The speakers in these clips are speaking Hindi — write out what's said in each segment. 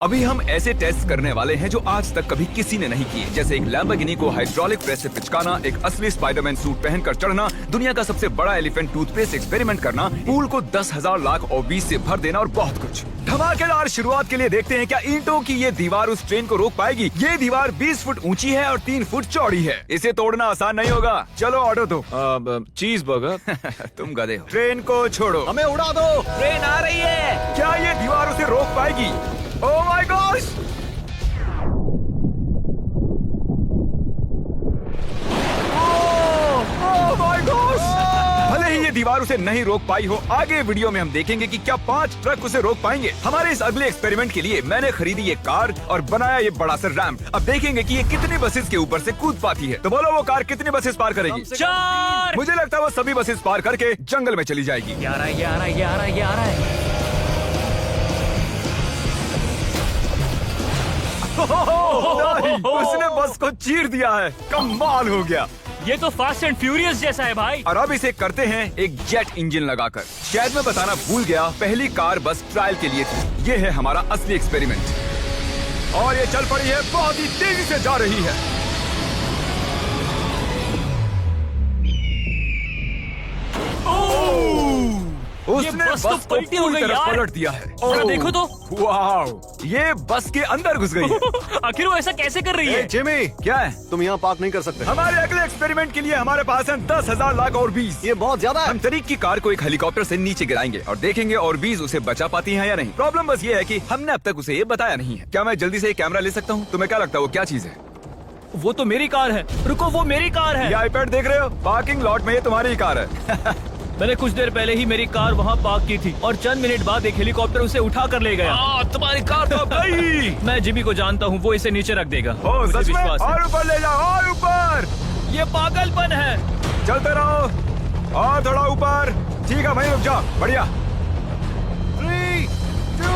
अभी हम ऐसे टेस्ट करने वाले हैं जो आज तक कभी किसी ने नहीं किए, जैसे एक लैम्बोर्गिनी को हाइड्रोलिक प्रेस से पिचकाना, एक असली स्पाइडरमैन सूट पहनकर चढ़ना, दुनिया का सबसे बड़ा एलिफेंट टूथपेस्ट एक्सपेरिमेंट करना, पूल को 10,000 लाख OBs से भर देना और बहुत कुछ। धमाकेदार शुरुआत के लिए देखते हैं क्या ईंटों की ये दीवार उस ट्रेन को रोक पाएगी। ये दीवार 20 फुट ऊंची है और 3 फुट चौड़ी है। इसे तोड़ना आसान नहीं होगा। चलो ऑर्डर दो। चीज बर्गर। तुम गधे हो। ट्रेन को छोड़ो, हमें उड़ा दो। ट्रेन आ रही है। क्या ये दीवार उसे रोक पाएगी? ओह my gosh! Oh my gosh! भले ही ये दीवार उसे नहीं रोक पाई हो, आगे वीडियो में हम देखेंगे कि क्या 5 ट्रक उसे रोक पाएंगे। हमारे इस अगले एक्सपेरिमेंट के लिए मैंने खरीदी ये कार और बनाया ये बड़ा सा रैंप। अब देखेंगे कि ये कितनी बसेस के ऊपर से कूद पाती है। तो बोलो वो कार कितनी बसेस पार करेगी? 4। मुझे लगता है वो सभी बसेस पार करके जंगल में चली जाएगी। ये आ रहा है, ये आ रहा है, ये आ रहा है, ये आ रहा है। उसने बस को चीर दिया है। कमाल हो गया। ये तो फास्ट एंड फ्यूरियस जैसा है भाई। और अब इसे करते हैं एक जेट इंजन लगाकर। शायद मैं बताना भूल गया, पहली कार बस ट्रायल के लिए थी। ये है हमारा असली एक्सपेरिमेंट और ये चल पड़ी है, बहुत ही तेजी से जा रही है। उसने बस तो बस को पलटी हो पूरी गई तरह यार। पलट दिया है। जरा देखो तो। वाह, ये बस के अंदर घुस गई है। आखिर वो ऐसा कैसे कर रही है? जिमी, क्या है? तुम यहाँ पार्क नहीं कर सकते। हमारे अगले एक्सपेरिमेंट के लिए हमारे पास है 10,000 लाख OBs। ये बहुत ज्यादा है। हम तरीक की कार को एक हेलीकॉप्टर से नीचे गिराएंगे और देखेंगे OBs उसे बचा पाती हैं या नहीं। प्रॉब्लम बस ये है कि हमने अब तक उसे ये बताया नहीं है। क्या मैं जल्दी से कैमरा ले सकता हूँ? तुम्हें क्या लगता है वो क्या चीज है? वो तो मेरी कार है। रुको, वो मेरी कार है। ये आईपैड देख रहे हो? पार्किंग लॉट में ये तुम्हारी कार है। मैंने कुछ देर पहले ही मेरी कार वहाँ पार्क की थी और चंद मिनट बाद एक हेलीकॉप्टर उसे उठा कर ले गया। तुम्हारी कार तो गई। मैं जिमी को जानता हूँ, वो इसे नीचे रख देगा। ओ, मुझे सच में? विश्वास है। और ऊपर ले जाओ, और ऊपर। ये पागलपन है। चलते रहो और थोड़ा ऊपर। ठीक है भाई, रुक जाओ। बढ़िया। 3, 2,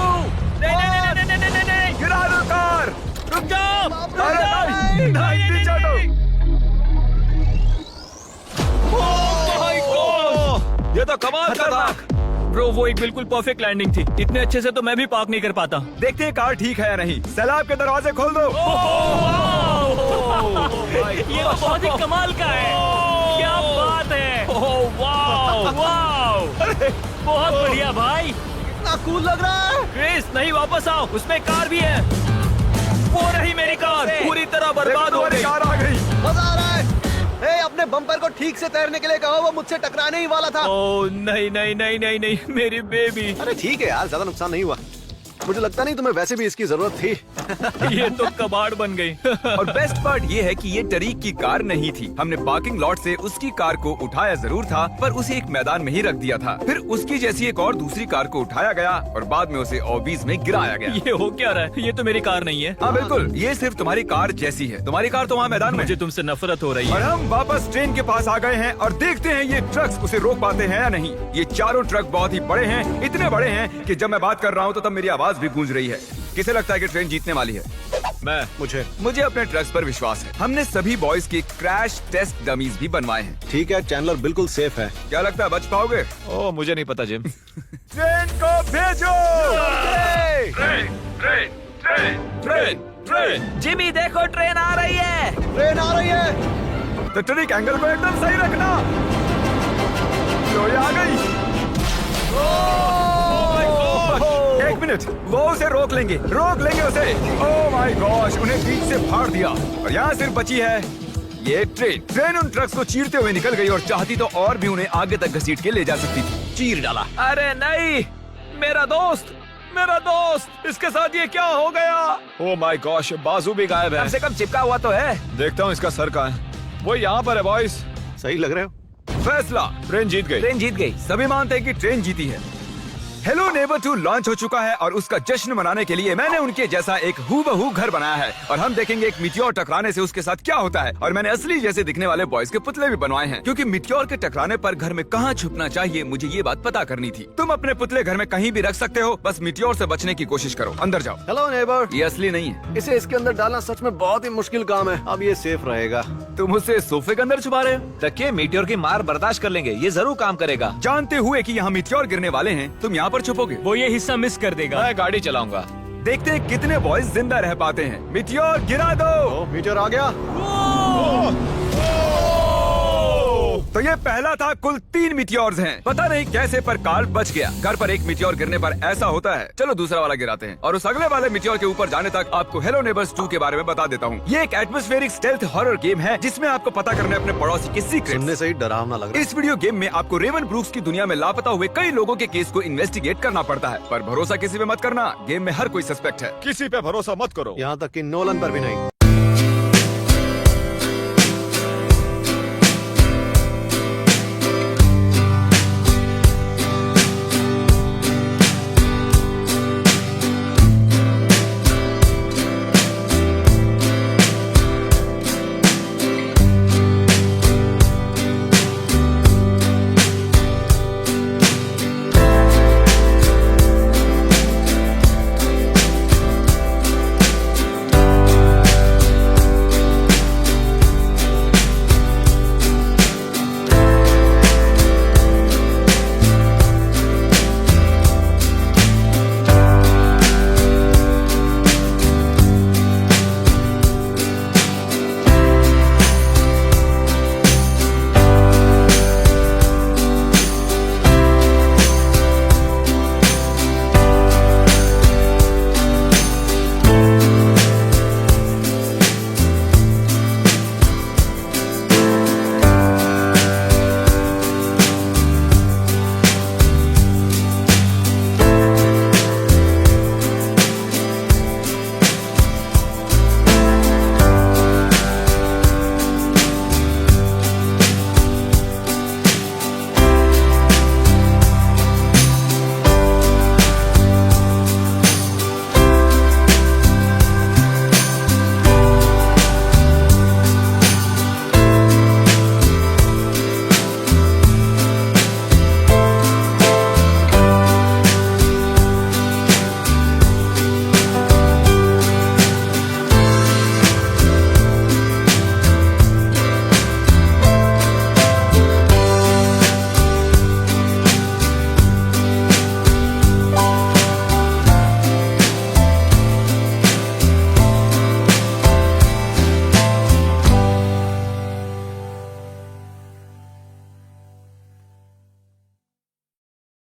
नहीं, गिरा दो कार। रुक जाओ। अरे नहीं, नीचे हटो। ये तो कमाल का था। ब्रो, वो एक बिल्कुल परफेक्ट लैंडिंग थी। इतने अच्छे से तो मैं भी पार्क नहीं कर पाता। देखते हैं कार ठीक है या नहीं। सैलाब के दरवाजे खोल दो। ये तो बहुत ही कमाल का है। क्या बात है। वाव, वाव। बहुत बढ़िया भाई। इतना कूल लग रहा है। क्रिस, नहीं, वापस आओ, उसमें कार भी है। वो रही मेरी कार, पूरी तरह बर्बाद हो गई। कार आ गई। मजा आ रहा है। अपने बम्पर को ठीक से तैरने के लिए कहो, वो मुझसे टकराने ही वाला था। ओह नहीं नहीं नहीं नहीं नहीं, मेरी बेबी। अरे ठीक है यार, ज्यादा नुकसान नहीं हुआ। मुझे लगता नहीं तुम्हें वैसे भी इसकी जरूरत थी। ये तो कबाड़ बन गई। और बेस्ट पार्ट ये है कि ये तरीक की कार नहीं थी। हमने पार्किंग लॉट से उसकी कार को उठाया जरूर था, पर उसे एक मैदान में ही रख दिया था। फिर उसकी जैसी एक और दूसरी कार को उठाया गया और बाद में उसे OBs में गिराया गया। ये हो क्या रहा है? ये तो मेरी कार नहीं है। हाँ बिल्कुल, ये सिर्फ तुम्हारी कार जैसी है। तुम्हारी कार तो वहाँ मैदान में। मुझे तुमसे नफरत हो रही और है। हम वापस ट्रेन के पास आ गए हैं और देखते हैं ये ट्रक्स उसे रोक पाते हैं या नहीं। ये चारों ट्रक बहुत ही बड़े हैं, इतने बड़े हैं कि जब मैं बात कर रहा हूँ तो तब मेरी आवाज भी गूंज रही है। किसे लगता है कि ट्रेन जीतने वाली है? मुझे अपने ट्रक्स पर विश्वास है। हमने सभी बॉयज के क्रैश टेस्ट डमीज भी बनवाए हैं। ठीक है, चैंडलर बिल्कुल सेफ है। क्या लगता है बच पाओगे? ओह, मुझे नहीं पता जिम। ट्रेन को भेजो। ट्रेन। जिमी देखो, ट्रेन आ रही है। ट्रेन आ रही है। तो ट्रिक एंगल को एकदम सही रखना। लो, ये आ गई। एक मिनट, वो उसे रोक लेंगे उसे। ओह माय गॉश, उन्हें बीच से फाड़ दिया और यहाँ सिर्फ बची है ये ट्रेन उन ट्रक्स को चीरते हुए निकल गई और चाहती तो और भी उन्हें आगे तक घसीट के ले जा सकती थी। चीर डाला। अरे नहीं, मेरा दोस्त, इसके साथ ये क्या हो गया? ओह माय गॉश, बाजू भी गायब है। कम से कम चिपका हुआ तो है। देखता हूँ इसका सर कहाँ है। वो यहाँ पर है बॉयज। सही लग रहे हो। फैसला, ट्रेन जीत गई। सभी मानते हैं कि ट्रेन जीती है। हेलो नेबर 2 लॉन्च हो चुका है और उसका जश्न मनाने के लिए मैंने उनके जैसा एक हूबहू घर बनाया है और हम देखेंगे एक मिट्योर टकराने से उसके साथ क्या होता है। और मैंने असली जैसे दिखने वाले बॉयज के पुतले भी बनवाए हैं, क्योंकि मिट्योर के टकराने पर घर में कहाँ छुपना चाहिए मुझे ये बात पता करनी थी। तुम अपने पुतले घर में कहीं भी रख सकते हो, बस मिट्योर से बचने की कोशिश करो। अंदर जाओ। Hello neighbour. ये असली नहीं है। इसे इसके अंदर डालना सच में बहुत ही मुश्किल काम है। अब ये सेफ रहेगा। तुम उसे सोफे के अंदर छुपा रहे हो? रखिए, मीटियोर की मार बर्दाश्त कर लेंगे, ये जरूर काम करेगा। जानते हुए कि यहाँ मिट्योर गिरने वाले हैं, तुम यहाँ पर छुपोगे? वो ये हिस्सा मिस कर देगा। मैं गाड़ी चलाऊंगा। देखते हैं कितने बॉयज जिंदा रह पाते हैं। मिटियोर गिरा दो। ओ मीटर आ गया। तो ये पहला था, कुल 3 मिटियोर्स हैं। पता नहीं कैसे पर कार्ल बच गया। घर पर एक मिटियोर गिरने पर ऐसा होता है। चलो दूसरा वाला गिराते हैं और उस अगले वाले मिटियोर के ऊपर जाने तक आपको हेलो नेबर्स 2 के बारे में बता देता हूँ। ये एक एटमॉस्फेरिक स्टेल्थ हॉरर गेम है जिसमें आपको पता करना है अपने पड़ोसी के सीक्रेट्स। सुनने से ही डरावना लग रहा है। इस वीडियो गेम में आपको रेवन ब्रूक्स की दुनिया में लापता हुए कई लोगों के केस को इन्वेस्टिगेट करना पड़ता है, पर भरोसा किसी पे मत करना। गेम में हर कोई सस्पेक्ट है। किसी पे भरोसा मत करो। यहाँ तक कि नोलन पर भी नहीं।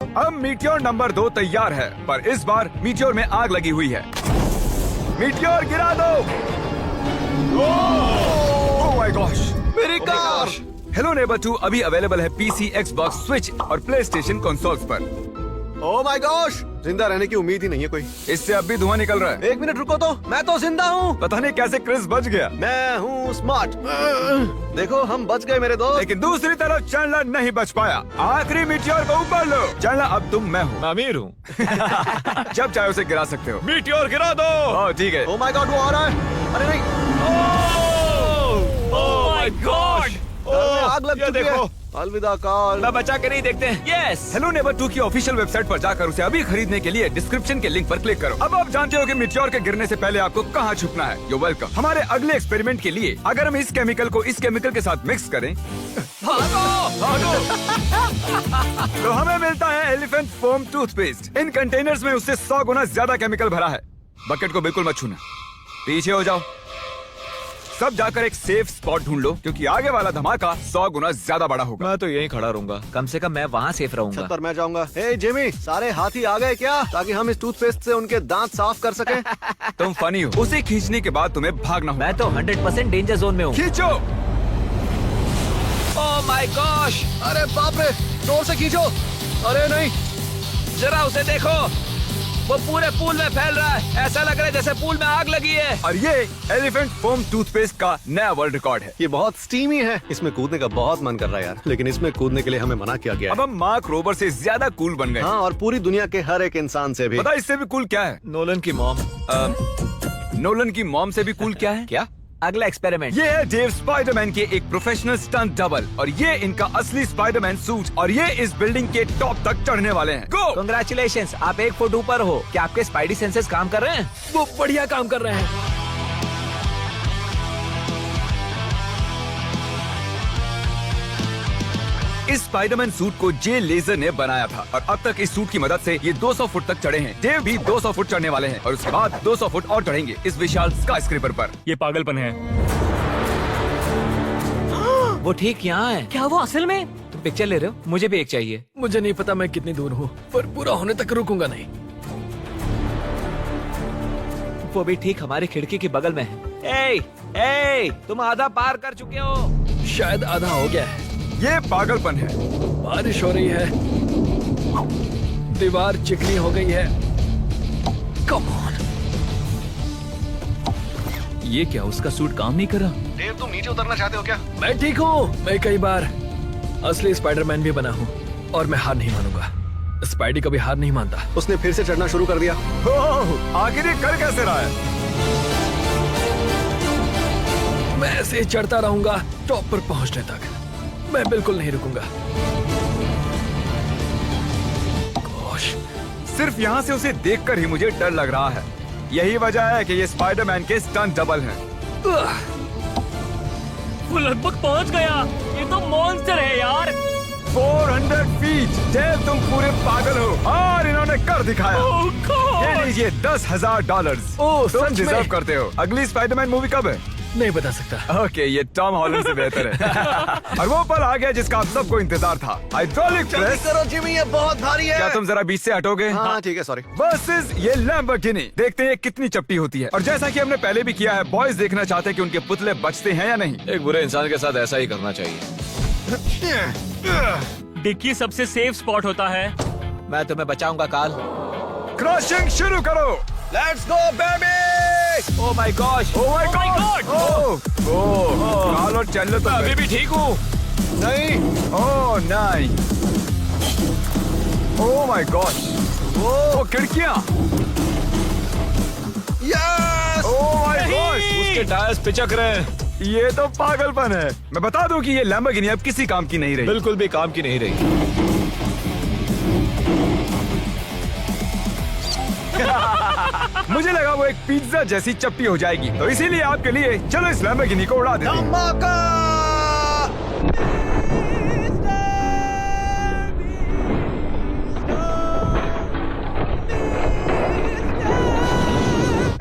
अब मीटियोर नंबर 2 तैयार है, पर इस बार मीटियोर में आग लगी हुई है। मीटियोर गिरा दो। ओह माय गॉश, मेरी कार। हेलो नेबर 2 अभी अवेलेबल है पीसी, एक्सबॉक्स, स्विच और प्ले स्टेशन कंसोल्स पर। ओह माय गॉश, जिंदा रहने की उम्मीद ही नहीं है कोई। इससे अब भी धुआं निकल रहा है। 1 मिनट रुको तो, मैं तो जिंदा हूँ। पता नहीं कैसे क्रिस बच गया, मैं हूँ स्मार्ट। देखो हम बच गए मेरे दोस्त। लेकिन दूसरी तरफ चैंडलर नहीं बच पाया। आखिरी मीटियोर को ऊपर लो। चैंडलर अब तुम मैं हूँ। मैं अमीर हूँ। जब चाहे उसे गिरा सकते हो। मीटियोर गिरा दो। ओह ठीक है। ओह माय गॉड, वो आ रहा है। अरे नहीं, ओह माय गॉड, घर में आग लग ये चुकी है। देखो। अलविदा कार्ल। मैं बचा के नहीं देखते हैं। यस। हेलो नेबर 2 की ऑफिशियल वेबसाइट पर जाकर उसे अभी खरीदने के लिए डिस्क्रिप्शन के लिंक पर क्लिक करो। अब आप जानते हो कि मीटियोर के गिरने से पहले आपको कहाँ छुपना है। You welcome. हमारे अगले एक्सपेरिमेंट के लिए अगर हम इस केमिकल को इस केमिकल के साथ मिक्स करें तो हमें मिलता है एलिफेंट फोम टूथपेस्ट। इन कंटेनर्स में उससे 100 गुना ज्यादा केमिकल भरा है। बकेट को बिल्कुल मत छूना, पीछे हो जाओ। सब जाकर एक सेफ स्पॉट ढूंढ लो, क्योंकि आगे वाला धमाका 100 गुना ज्यादा बड़ा होगा। मैं तो यहीं खड़ा रहूंगा। कम से कम मैं वहाँ सेफ छत रहूंगा। पर मैं जाऊंगा। हे जिमी, सारे हाथी आ गए क्या, ताकि हम इस टूथपेस्ट से उनके दांत साफ कर सकें? तुम फनी हो। उसे खींचने के बाद तुम्हें भागना होगा। मैं तो 100% डेंजर जोन में हूँ। खींचो। ओह माय गॉश, अरे बाप रे, जोर से खींचो। अरे नहीं, जरा उसे देखो, वो पूरे पूल में फैल रहा है। ऐसा लग रहा है जैसे पूल में आग लगी है। और ये एलिफेंट फोम टूथपेस्ट का नया वर्ल्ड रिकॉर्ड है। ये बहुत स्टीमी है। इसमें कूदने का बहुत मन कर रहा है यार, लेकिन इसमें कूदने के लिए हमें मना किया गया अब है। हम मार्क रोबर से ज्यादा कूल बन गए। हाँ, और पूरी दुनिया के हर एक इंसान से भी। पता है इससे भी कूल क्या है? नोलन की मॉम। नोलन की मॉम से भी कूल क्या है? क्या? अगला एक्सपेरिमेंट। ये है डेव स्पाइडरमैन के एक प्रोफेशनल स्टंट डबल, और ये इनका असली स्पाइडरमैन सूट, और ये इस बिल्डिंग के टॉप तक चढ़ने वाले हैं। गो! कांग्रेचुलेशंस, आप 1 फुट ऊपर हो। क्या आपके स्पाइडी सेंसेस काम कर रहे हैं? वो बढ़िया काम कर रहे हैं। इस स्पाइडरमैन सूट को जे लेजर ने बनाया था और अब तक इस सूट की मदद से ये 200 फुट तक चढ़े हैं। डेव भी 200 फुट चढ़ने वाले हैं और उसके बाद 200 फुट और चढ़ेंगे इस विशाल स्काईस्क्रेपर पर। ये पागलपन है। वो ठीक यहाँ है। क्या वो असल में? तुम पिक्चर ले रहे हो? मुझे भी एक चाहिए। मुझे नहीं पता मैं कितनी दूर हूँ, पर पूरा होने तक रुकूंगा नहीं। वो भी ठीक हमारी खिड़की के बगल में है। ए, तुम आधा पार कर चुके हो। शायद आधा हो गया है। ये पागलपन है। बारिश हो रही है, दीवार चिकनी हो गई है। Come on. ये क्या उसका सूट काम नहीं कर रहा? देव, तुम नीचे उतरना चाहते हो क्या? मैं ठीक हूँ। मैं कई बार असली स्पाइडरमैन भी बना हूँ और मैं हार नहीं मानूंगा। स्पाइडी कभी हार नहीं मानता। उसने फिर से चढ़ना शुरू कर दिया। ओह, आखिर ये कर कैसे रहा है? मैं ऐसे ही चढ़ता रहूंगा टॉप पर पहुंचने तक। मैं बिल्कुल नहीं रुकूंगा। गोश, सिर्फ यहाँ से उसे देखकर ही मुझे डर लग रहा है। यही वजह है कि ये स्पाइडरमैन के स्टंट डबल हैं। वो लगभग पहुंच गया। ये तो मॉन्स्टर है यार। 400 फीट। डेव, तुम पूरे पागल हो और इन्होंने कर दिखाया। Oh, God! ये लीजिए $10,000। ओह, तुम सच में? डिजर्व करते हो। अगली स्पाइडरमैन मूवी कब है? नहीं बता सकता। ओके, ये टॉम हॉलैंड से बेहतर है। और वो पल आ गया जिसका आप सबको इंतजार था। हाइड्रोलिक जल्दी प्रेस। करो जिमी, ये बहुत भारी है। क्या तुम जरा बीच से हटोगे? हाँ ठीक है, सॉरी। वर्सेस ये लैम्बोर्गिनी। देखते हैं ये कितनी चपटी होती है। और जैसा कि हमने पहले भी किया है, बॉयज देखना चाहते हैं कि उनके पुतले बचते हैं या नहीं। एक बुरे इंसान के साथ ऐसा ही करना चाहिए। डिक्की सबसे सेफ स्पॉट होता है। मैं तुम्हें बचाऊंगा काल। क्रशिंग शुरू करो। Let's go baby. Oh my gosh. Oh my Oh my God. God! ओह, काल और चैंडलर तो अभी भी ठीक हूँ। नहीं। ओह नहीं। ओह माय गॉश। ओह, खिड़कियां। यस! Oh my gosh. उसके टायर्स पिचक रहे हैं। ये तो पागलपन है। मैं बता दूं कि ये लैम्बोर्गिनी अब किसी काम की नहीं रही। बिल्कुल भी काम की नहीं रही। मुझे लगा वो एक पिज्जा जैसी चपटी हो जाएगी, तो इसीलिए आपके लिए चलो इस लैम्बोर्गिनी को उड़ा देते हैं। धमाका!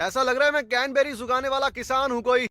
ऐसा लग रहा है मैं कैनबेरी सुखाने वाला किसान हूँ कोई।